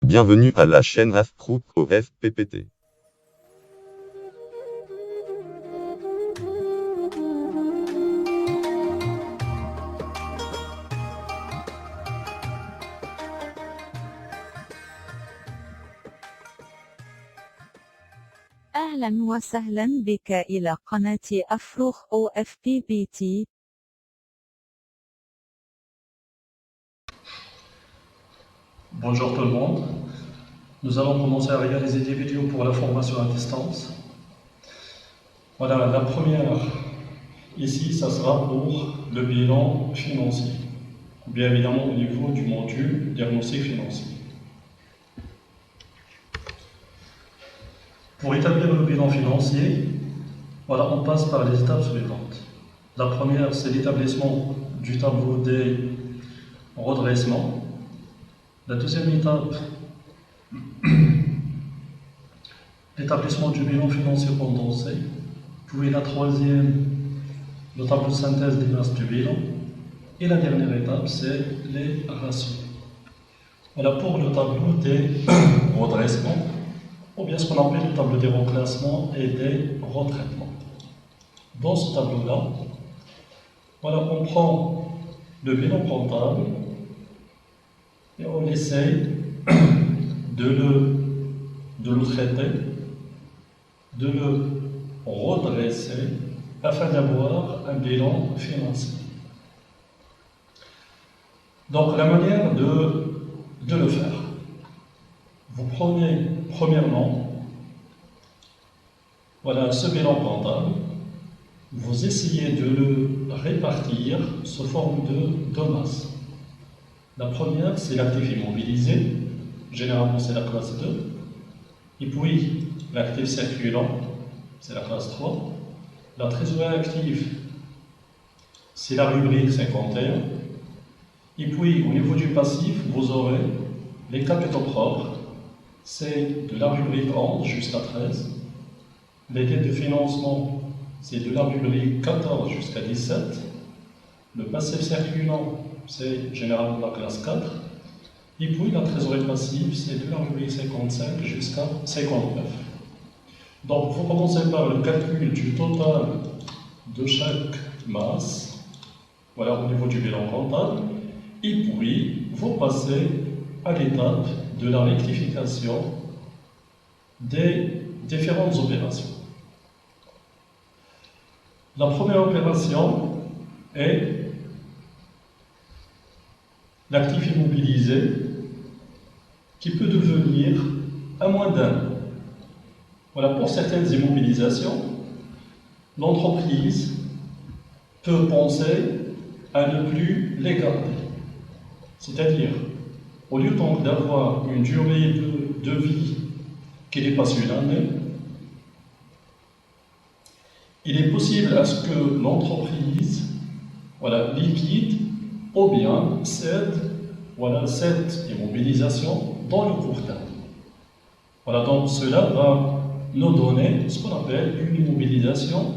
Bienvenue à la chaîne Astroop OFPPT. أهلا وسهلا بك إلى قناة أفروخ OFPPT. Bonjour tout le monde, nous allons commencer à réaliser des vidéos pour la formation à distance. Voilà, la première ici, ça sera pour le bilan financier, bien évidemment au niveau du module diagnostic financier. Pour établir le bilan financier, voilà, on passe par les étapes suivantes. La première, c'est l'établissement du tableau des redressements. La deuxième étape, l'établissement du bilan financier condensé. Puis la troisième, le tableau de synthèse des bases du bilan. Et la dernière étape, c'est les ratios. Voilà pour le tableau des redressements, ou bien ce qu'on appelle le tableau des reclassements et des retraitements. Dans ce tableau-là, voilà, on prend le bilan comptable et on essaye de le traiter, de le redresser afin d'avoir un bilan financier. Donc la manière de le faire, vous prenez premièrement, voilà, ce bilan comptable, vous essayez de le répartir sous forme de masse. La première, c'est l'actif immobilisé, généralement c'est la classe 2, et puis l'actif circulant, c'est la classe 3, la trésorerie active, c'est la rubrique 51, et puis au niveau du passif, vous aurez les capitaux propres, c'est de la rubrique 11 jusqu'à 13, les dettes de financement, c'est de la rubrique 14 jusqu'à 17, le passif circulant, c'est généralement la classe 4, et puis la trésorerie passive, c'est de la rubrique 55 jusqu'à 59. Donc vous commencez par le calcul du total de chaque masse, voilà au niveau du bilan comptable, et puis vous passez à l'étape de la rectification des différentes opérations. La première opération est l'actif immobilisé qui peut devenir à moins d'un. Voilà, pour certaines immobilisations, l'entreprise peut penser à ne plus les garder. C'est-à-dire, au lieu donc d'avoir une durée de vie qui dépasse une année, il est possible à ce que l'entreprise, voilà, liquide ou bien cède, voilà, cette immobilisation dans le court terme. Voilà, donc cela va nous donner ce qu'on appelle une immobilisation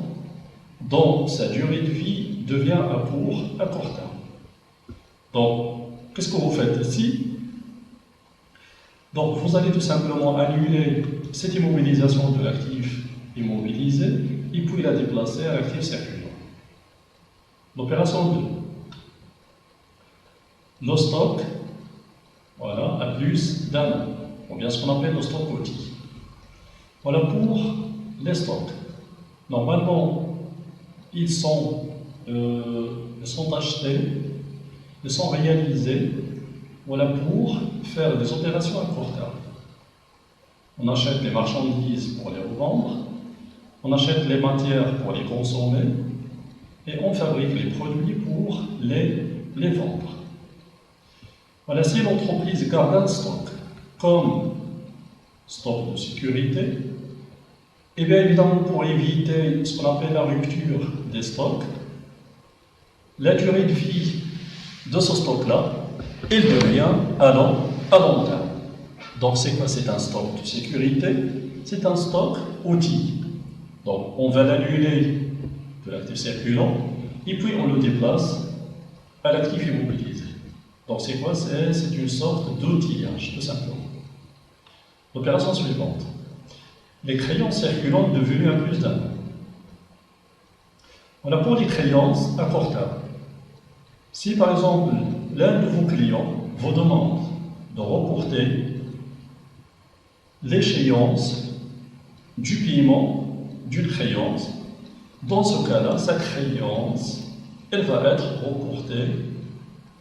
dont sa durée de vie devient à court terme. Donc, qu'est-ce que vous faites ici? Donc, vous allez tout simplement annuler cette immobilisation de l'actif immobilisé et puis la déplacer à l'actif circulant. L'opération 2. Le stock, voilà, à plus d'un an, ou bien ce qu'on appelle le stock outil. Voilà pour les stocks. Normalement, ils sont achetés, ils sont réalisés, voilà, pour faire des opérations à court terme. On achète les marchandises pour les revendre, on achète les matières pour les consommer, et on fabrique les produits pour les vendre. Voilà, si l'entreprise garde un stock comme stock de sécurité, et bien évidemment pour éviter ce qu'on appelle la rupture des stocks, la durée de vie de ce stock-là, il devient à long terme. Donc c'est quoi? C'est un stock de sécurité, c'est un stock outil. Donc on va l'annuler de l'actif circulant et puis on le déplace à l'actif immobilisé. Donc c'est quoi? C'est une sorte d'outillage, tout simplement. L'opération suivante. Les créances circulantes devenues à plus d'un an. Voilà pour les créances à court terme. Si par exemple l'un de vos clients vous demande de reporter l'échéance du paiement d'une créance, dans ce cas-là, sa créance, elle va être reportée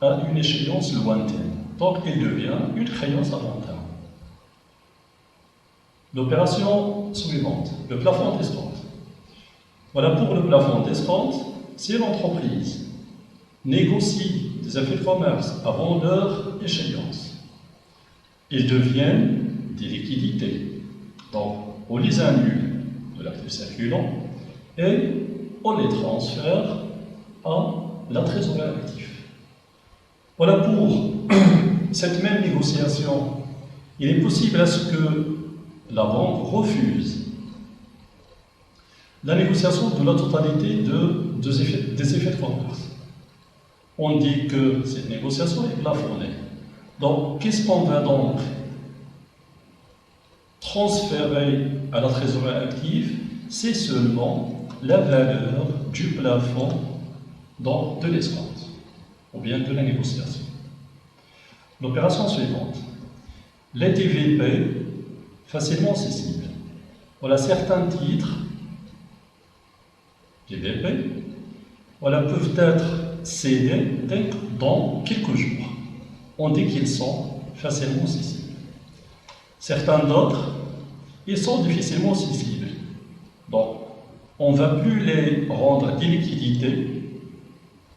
à une échéance lointaine. Donc, elle devient une créance à long terme. L'opération suivante, le plafond d'escompte. Voilà pour le plafond d'escompte, si l'entreprise négocie des effets de commerce avant leur échéance, ils deviennent des liquidités. Donc, on les annule de l'actif circulant et on les transfère à la trésorerie active. Voilà pour cette même négociation. Il est possible à ce que la banque refuse la négociation de la totalité des effets de commerce. On dit que cette négociation est plafonnée. Donc, qu'est-ce qu'on va donc transférer à la trésorerie active? C'est seulement la valeur du plafond de l'escompte, ou bien de la négociation. L'opération suivante. Les TVP facilement cessibles. Voilà certains titres TVP peuvent être cédés dans quelques jours. On dit qu'ils sont facilement cessibles. Certains d'autres, ils sont difficilement cessibles. Donc, on ne va plus les rendre des liquidités.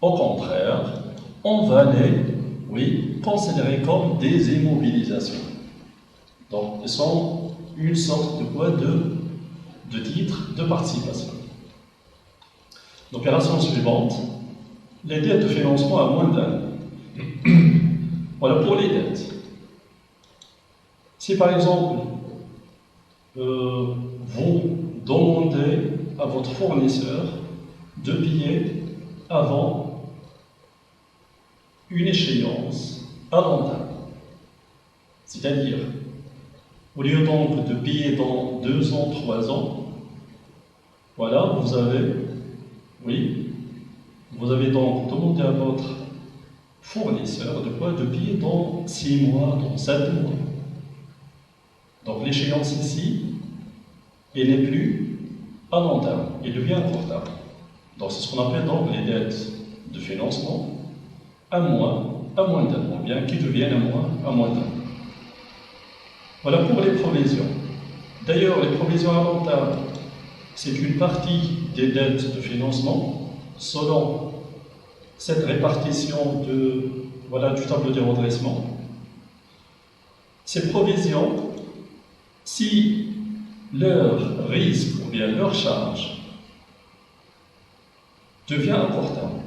Au contraire, on va les considérer comme des immobilisations. Donc, ils sont une sorte de titre de participation. L'opération suivante, les dettes de financement à moins d'un an. Voilà pour les dettes. Si par exemple, vous demandez à votre fournisseur de payer avant une échéance à long terme, c'est-à-dire, au lieu donc de payer dans 2 ans, 3 ans, voilà, vous avez donc demandé à votre fournisseur de payer dans 6 mois, dans 7 mois. Donc l'échéance ici, elle n'est plus à long terme, elle devient à court terme. Donc c'est ce qu'on appelle donc les dettes de financement à moins d'un an, bien qui deviennent à moins d'un an. Voilà pour les provisions. D'ailleurs, les provisions à long terme, c'est une partie des dettes de financement selon cette répartition du tableau de redressement. Ces provisions, si leur risque ou bien leur charge devient à court terme,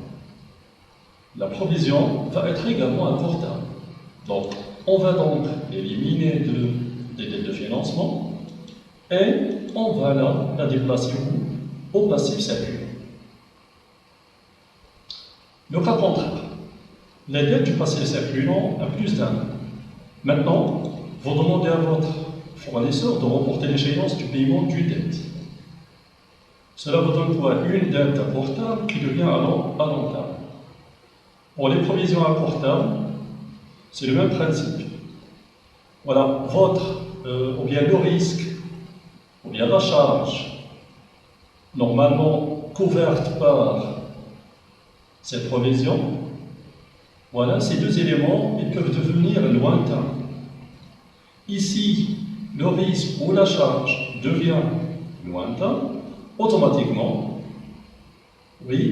la provision va être également à court terme. Donc, on va donc éliminer des dettes de financement et on va la déplacer au passif circulant. Le cas contraire, les dettes du passif circulant à plus d'un an. Maintenant, vous demandez à votre fournisseur de reporter l'échéance du paiement d'une dette. Cela vous donne quoi? Une dette à court terme qui devient à long terme. Pour les provisions à court terme, c'est le même principe. Voilà, ou bien le risque, ou bien la charge, normalement couverte par cette provision, voilà, ces deux éléments, ils peuvent devenir lointains. Ici, le risque ou la charge devient lointain, automatiquement,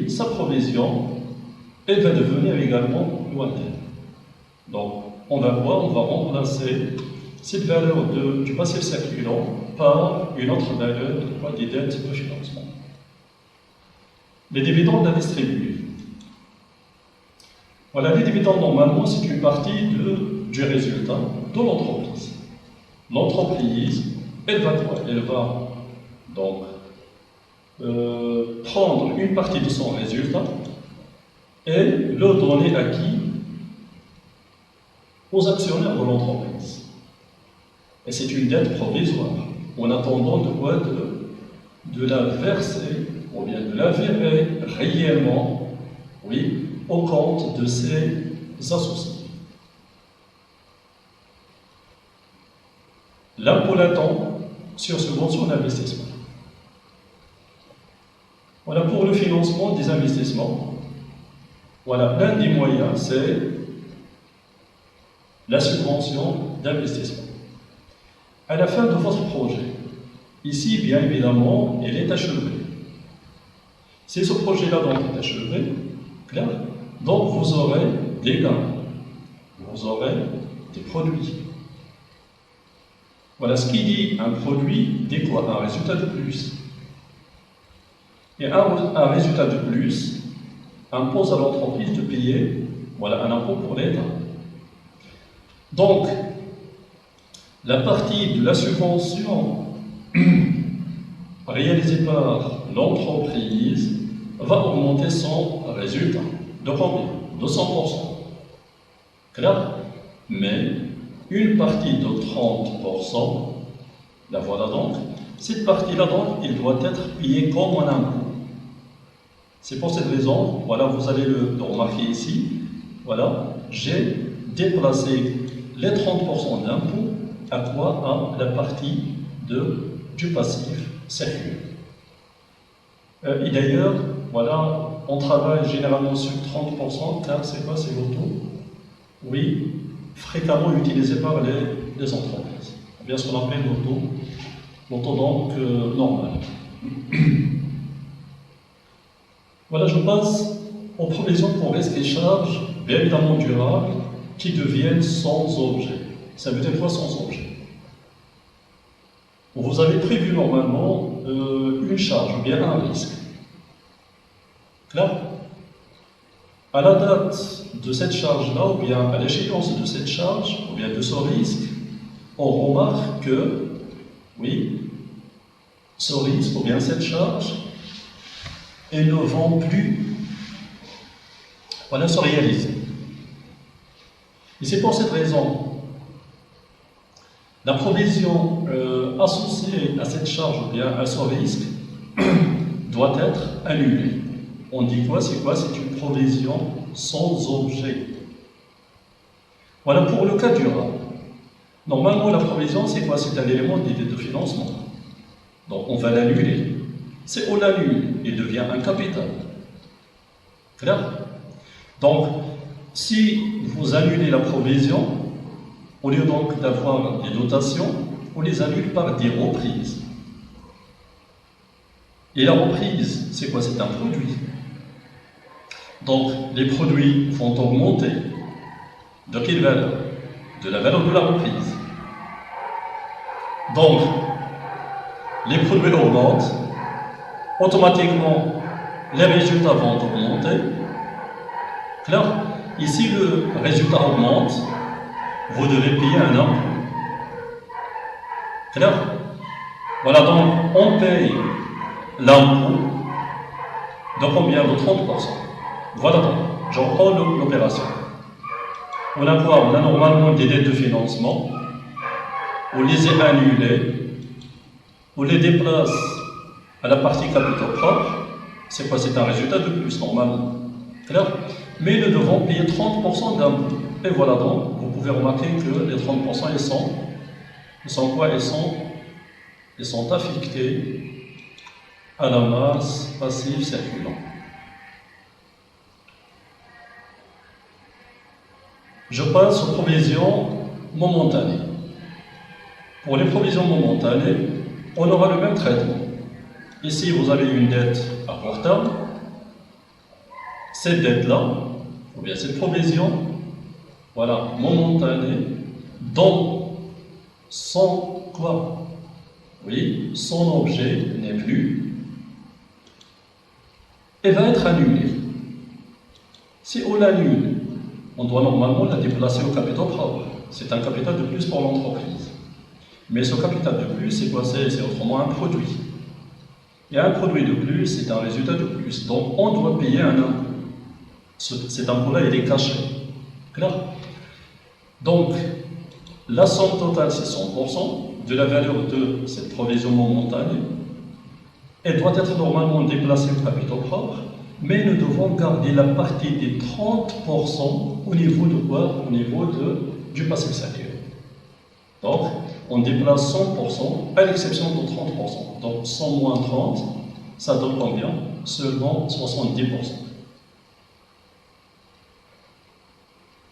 sa provision, elle va devenir également lointaine. Donc, on va remplacer cette valeur du passif circulant par une autre valeur des dettes de financement. Les dividendes à distribuer. Voilà, les dividendes, normalement, c'est une partie du résultat de l'entreprise. L'entreprise, elle va donc prendre une partie de son résultat et le donner à qui? Aux actionnaires de l'entreprise. Et c'est une dette provisoire. En attendant de quoi de la verser, ou bien de la virer réellement, oui, au compte de ses associés. L'impôt latent sur subvention d'investissement. Voilà, pour le financement des investissements, voilà, l'un des moyens, c'est la subvention d'investissement. À la fin de votre projet, ici, bien évidemment, il est achevé. Si ce projet-là donc est achevé, clair, donc vous aurez des gains, vous aurez des produits. Voilà, ce qui dit un produit dit quoi? Un résultat de plus. Et un résultat de plus impose à l'entreprise de payer, voilà, un impôt pour l'État. Donc, la partie de la subvention réalisée par l'entreprise va augmenter son résultat. De combien? De 100%. Clair? Mais une partie de 30%, la voilà donc, cette partie-là donc, il doit être payée comme un impôt. C'est pour cette raison, voilà, vous allez le remarquer ici, voilà, j'ai déplacé les 30% d'impôt à quoi? À la partie du passif circulaire. Et d'ailleurs, voilà, on travaille généralement sur 30%, car c'est quoi? C'est l'auto, oui, fréquemment utilisé par les entreprises. Bien ce qu'on appelle l'auto donc normal. Voilà, je passe aux provisions pour risques et charges, bien évidemment durables, qui deviennent sans objet. Ça veut dire quoi sans objet? Vous avez prévu normalement une charge ou bien un risque. Clair? À la date de cette charge-là, ou bien à l'échéance de cette charge, ou bien de ce risque, on remarque que, oui, ce risque, ou bien cette charge, elle ne vont plus, voilà, se réaliser. Et c'est pour cette raison, la provision associée à cette charge, ou bien à ce risque, doit être annulée. On dit quoi? C'est quoi? C'est une provision sans objet. Voilà pour le cas durable. Normalement, la provision, c'est quoi? C'est un élément d'idée de financement. Donc, on va l'annuler. C'est on l'annule, il devient un capital. Clair? Donc, si vous annulez la provision, au lieu donc d'avoir des dotations, on les annule par des reprises. Et la reprise, c'est quoi? C'est un produit. Donc, les produits vont augmenter. De quelle valeur? De la valeur de la reprise. Donc, les produits augmentent, automatiquement, les résultats vont augmenter. Clair? Ici, le résultat augmente, vous devez payer un impôt. Clair? Voilà, donc, on paye l'impôt de combien? De 30%. Voilà donc, je reprends l'opération. On a quoi? On a normalement des dettes de financement, on les a annulées, on les déplace à la partie capitaux propres. C'est quoi? C'est un résultat de plus, normalement. Clair? Mais nous devons payer 30% d'impôt. Et voilà donc, vous pouvez remarquer que les 30%, ils sont quoi? Ils sont affectés à la masse passive circulante. Je passe aux provisions momentanées. Pour les provisions momentanées, on aura le même traitement. Ici, vous avez une dette à court terme. Cette dette-là, ou bien cette provision, voilà, momentanée, dont son quoi? Oui, son objet n'est plus, elle va être annulée. Si on l'annule, on doit normalement la déplacer au capital propre. C'est un capital de plus pour l'entreprise. Mais ce capital de plus, c'est quoi? C'est autrement un produit. Et un produit de plus, c'est un résultat de plus. Donc, on doit payer un impôt. Cet impôt-là, il est caché. Clair? Donc, La somme totale, c'est 100% de la valeur de cette provision momentanée. Elle doit être normalement déplacée au capitaux propres, mais nous devons garder la partie des 30% au niveau de quoi? Au niveau du passif salarial. Donc, on déplace 100% à l'exception de 30%. Donc, 100 moins 30, ça donne combien? Seulement 70%.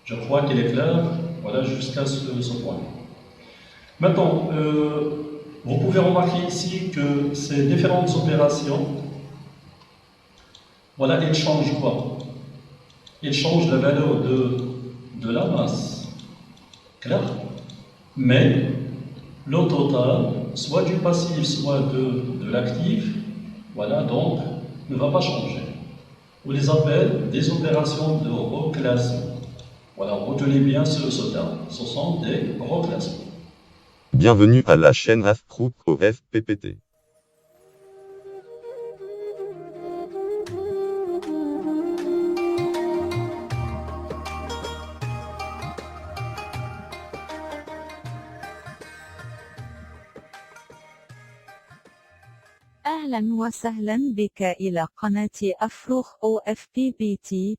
Je crois qu'il est clair, voilà, jusqu'à ce point. Maintenant, vous pouvez remarquer ici que ces différentes opérations, voilà, elles changent quoi? Elles changent la valeur de la masse. Clair? Mais le total, soit du passif, soit de l'actif, voilà, donc, ne va pas changer. On les appelle des opérations de reclassement. Voilà, retenez bien ce terme. Ce sont des reclassements. Bienvenue à la chaîne AFPROOF OFPPT. أهلا وسهلا بك إلى قناة أفرخ OFPPT.